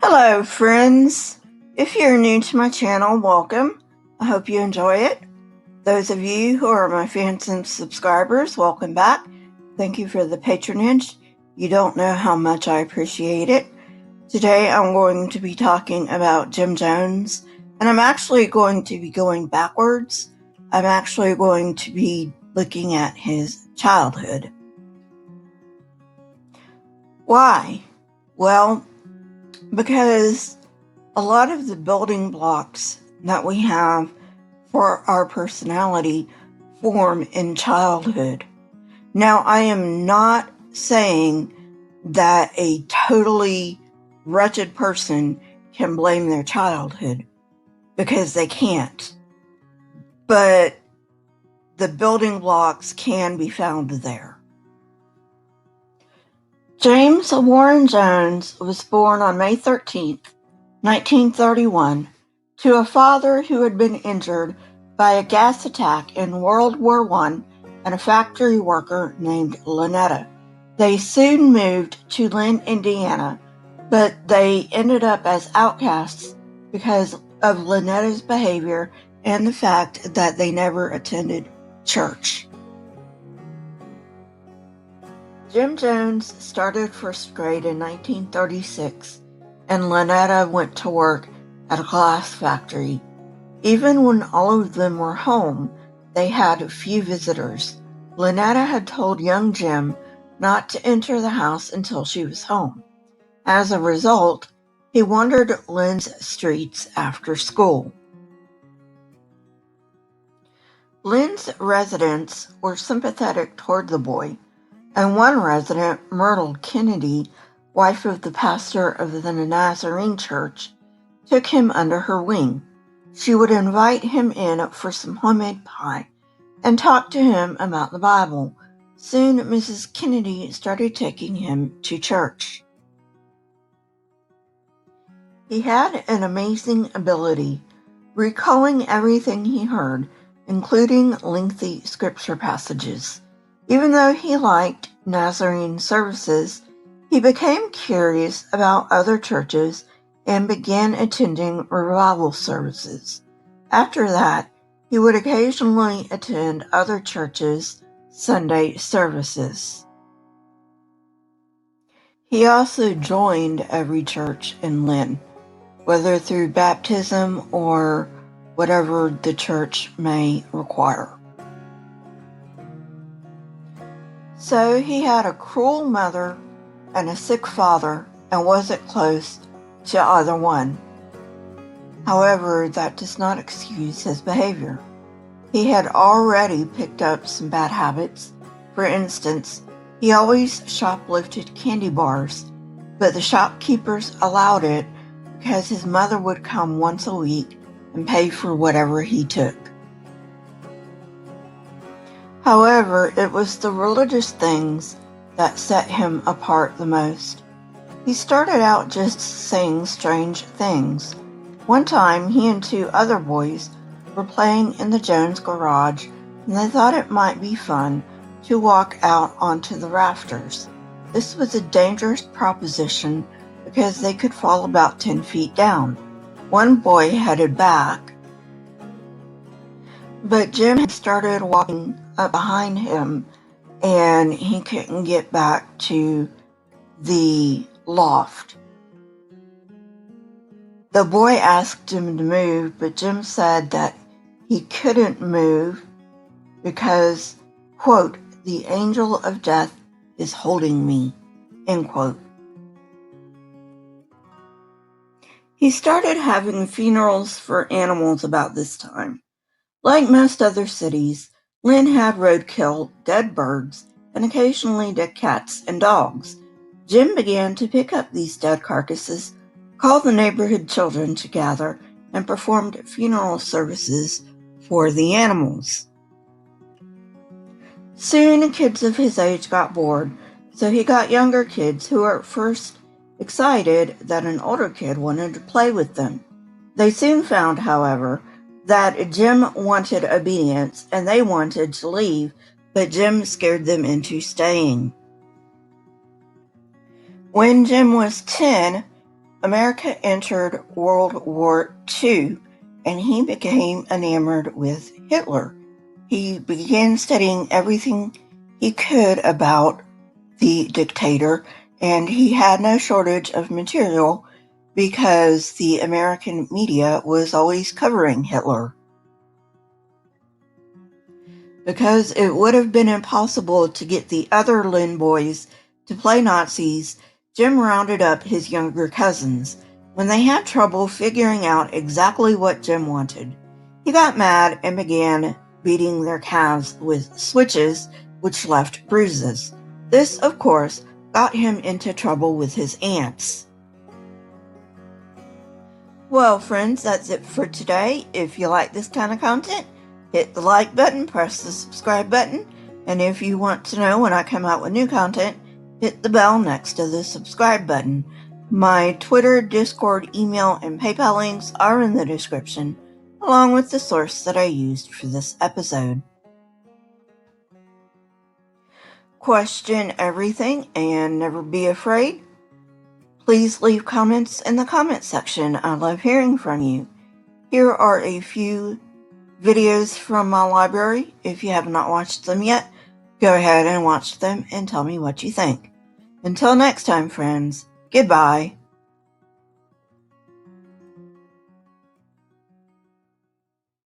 Hello friends! If you're new to my channel, welcome. I hope you enjoy it. Those of you who are my fans and subscribers, welcome back. Thank you for the patronage. You don't know how much I appreciate it. Today I'm going to be talking about Jim Jones, and I'm actually going to be going backwards. I'm actually going to be looking at his childhood. Why? Well, because a lot of the building blocks that we have for our personality form in childhood. Now, I am not saying that a totally wretched person can blame their childhood, because they can't. But the building blocks can be found there. James Warren Jones was born on May 13th, 1931, to a father who had been injured by a gas attack in World War I and a factory worker named Lynetta. They soon moved to Lynn, Indiana, but they ended up as outcasts because of Lynetta's behavior and the fact that they never attended church. Jim Jones started first grade in 1936, and Lynetta went to work at a glass factory. Even when all of them were home, they had few visitors. Lynetta had told young Jim not to enter the house until she was home. As a result, he wandered Lynn's streets after school. Lynn's residents were sympathetic toward the boy, and one resident, Myrtle Kennedy, wife of the pastor of the Nazarene Church, took him under her wing. She would invite him in for some homemade pie and talk to him about the Bible. Soon, Mrs. Kennedy started taking him to church. He had an amazing ability, recalling everything he heard, including lengthy scripture passages. Even though he liked Nazarene services, he became curious about other churches and began attending revival services. After that, he would occasionally attend other churches' Sunday services. He also joined every church in Lynn, whether through baptism or whatever the church may require. So he had a cruel mother and a sick father and wasn't close to either one. However, that does not excuse his behavior. He had already picked up some bad habits. For instance, he always shoplifted candy bars, but the shopkeepers allowed it because his mother would come once a week and pay for whatever he took. However, it was the religious things that set him apart the most. He started out just saying strange things. One time, he and two other boys were playing in the Jones garage, and they thought it might be fun to walk out onto the rafters. This was a dangerous proposition because they could fall about 10 feet down. One boy headed back, but Jim had started walking up behind him, and he couldn't get back to the loft. The boy asked Jim to move, but Jim said that he couldn't move because, quote, the angel of death is holding me, end quote. He started having funerals for animals about this time. Like most other cities, Lynn had roadkill, dead birds, and occasionally dead cats and dogs. Jim began to pick up these dead carcasses, called the neighborhood children to gather, and performed funeral services for the animals. Soon, kids of his age got bored, so he got younger kids who were at first excited that an older kid wanted to play with them. They soon found, however, that Jim wanted obedience and they wanted to leave, but Jim scared them into staying. When Jim was 10, America entered World War II, and he became enamored with Hitler. He began studying everything he could about the dictator, and he had no shortage of material because the American media was always covering Hitler. Because it would have been impossible to get the other Lynn boys to play Nazis, Jim rounded up his younger cousins. When they had trouble figuring out exactly what Jim wanted, he got mad and began beating their calves with switches, which left bruises. This, of course, got him into trouble with his aunts. Well, friends, that's it for today. If you like this kind of content, hit the like button, press the subscribe button, and if you want to know when I come out with new content, hit the bell next to the subscribe button. My Twitter, Discord, email, and PayPal links are in the description, along with the source that I used for this episode. Question everything and never be afraid. Please leave comments in the comment section. I love hearing from you. Here are a few videos from my library. If you have not watched them yet, go ahead and watch them and tell me what you think. Until next time, friends, goodbye.